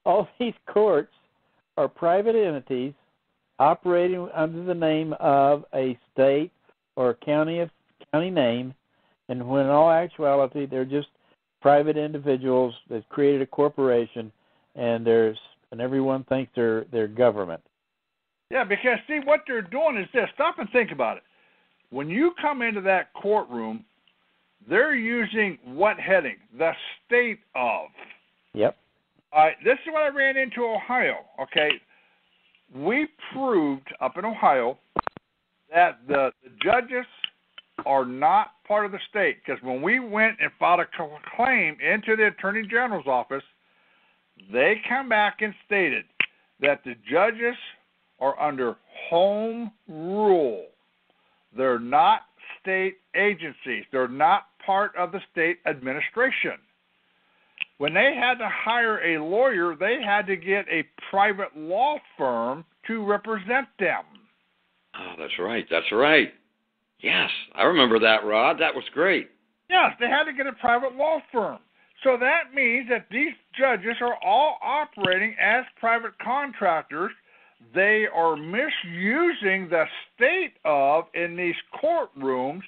all these courts are private entities operating under the name of a state or county name, and when in all actuality they're just private individuals that created a corporation, and everyone thinks they're government. Yeah, because see what they're doing is this. Stop and think about it. When you come into that courtroom, they're using what heading? The state of. Yep. All right, this is what I ran into Ohio, okay? We proved up in Ohio that the judges are not part of the state, because when we went and filed a claim into the Attorney General's office, they come back and stated that the judges are under home rule. They're not state agencies. They're not part of the state administration. When they had to hire a lawyer, they had to get a private law firm to represent them. Oh, that's right. That's right. Yes, I remember that, Rod. That was great. Yes, they had to get a private law firm. So that means that these judges are all operating as private contractors. They are misusing the state of in these courtrooms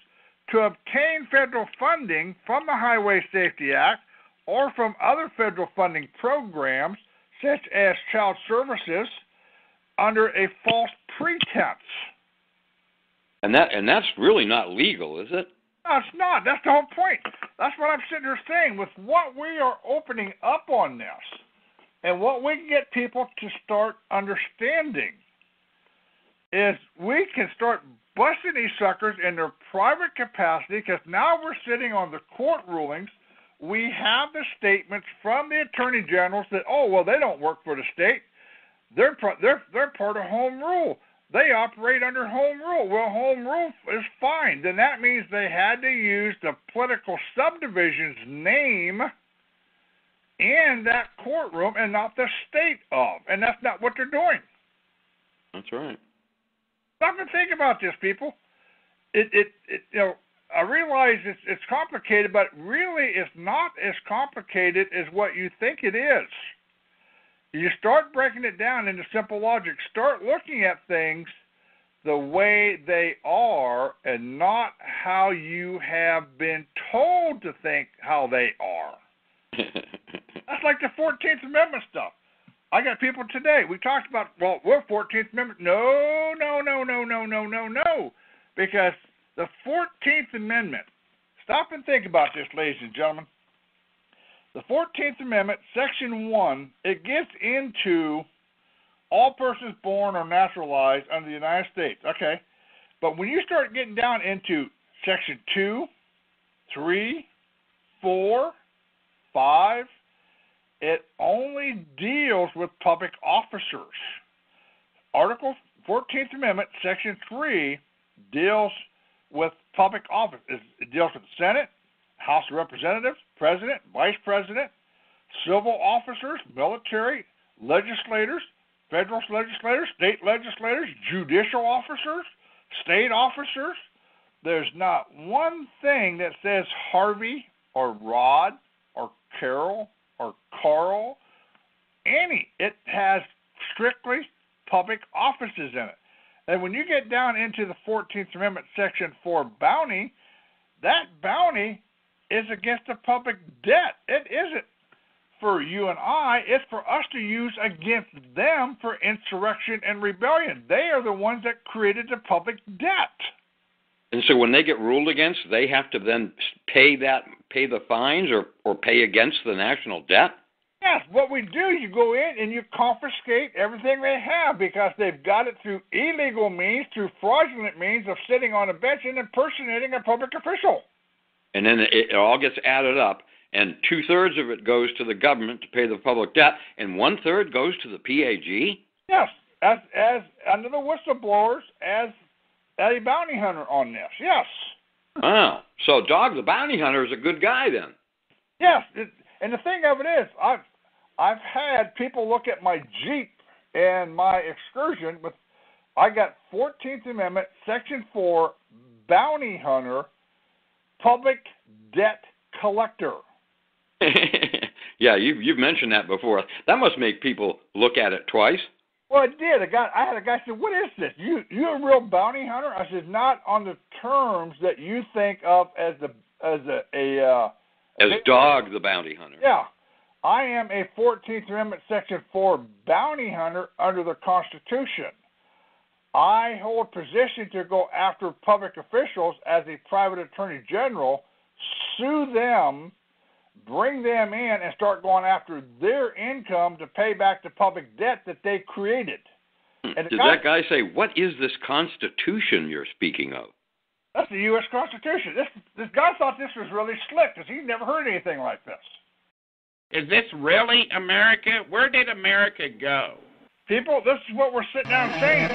to obtain federal funding from the Highway Safety Act or from other federal funding programs such as child services under a false pretense. And that's really not legal, is it? No, it's not. That's the whole point. That's what I'm sitting here saying. With what we are opening up on this and what we can get people to start understanding is we can start busting these suckers in their private capacity, because now we're sitting on the court rulings. We have the statements from the attorney generals that, oh, well, they don't work for the state. They're part of home rule. They operate under home rule. Well, home rule is fine. Then that means they had to use the political subdivision's name in that courtroom and not the state of. And that's not what they're doing. That's right. Stop and think about this, people. I realize it's complicated, but really it's not as complicated as what you think it is. You start breaking it down into simple logic. Start looking at things the way they are and not how you have been told to think how they are. That's like the 14th Amendment stuff. I got people today. We talked about, well, we're 14th Amendment. No. Because the 14th Amendment, stop and think about this, ladies and gentlemen. The 14th Amendment, Section 1, it gets into all persons born or naturalized under the United States. Okay. But when you start getting down into Section 2, 3, 4, 5, it only deals with public officers. Article 14th Amendment, Section 3, deals with public office. It deals with the Senate, House of Representatives, President, Vice President, civil officers, military, legislators, federal legislators, state legislators, judicial officers, state officers. There's not one thing that says Harvey or Rod or Carol or Carl, any. It has strictly public offices in it. And when you get down into the 14th Amendment, Section 4 bounty, that bounty is against the public debt. It isn't for you and I. It's for us to use against them for insurrection and rebellion. They are the ones that created the public debt. And so when they get ruled against, they have to then pay the fines or pay against the national debt? Yes, what we do, you go in and you confiscate everything they have because they've got it through illegal means, through fraudulent means of sitting on a bench and impersonating a public official. And then it all gets added up, and 2/3 of it goes to the government to pay the public debt, and 1/3 goes to the PAG? Yes, as under the whistleblowers, as a bounty hunter on this, yes. Wow, so Dog the Bounty Hunter is a good guy then. Yes, and the thing of it is, I've had people look at my Jeep and my excursion with, I got 14th Amendment, Section 4, bounty hunter, public debt collector. Yeah, you've mentioned that before. That must make people look at it twice. Well, it did. I had a guy say, "What is this? You a real bounty hunter?" I said, "Not on the terms that you think of as Dog the bounty hunter." Yeah, I am a 14th Amendment Section 4 bounty hunter under the Constitution. I hold position to go after public officials as a private attorney general, sue them, bring them in, and start going after their income to pay back the public debt that they created. And did that guy say, "What is this Constitution you're speaking of?" That's the U.S. Constitution. This guy thought this was really slick because he'd never heard anything like this. Is this really America? Where did America go? People, this is what we're sitting down saying.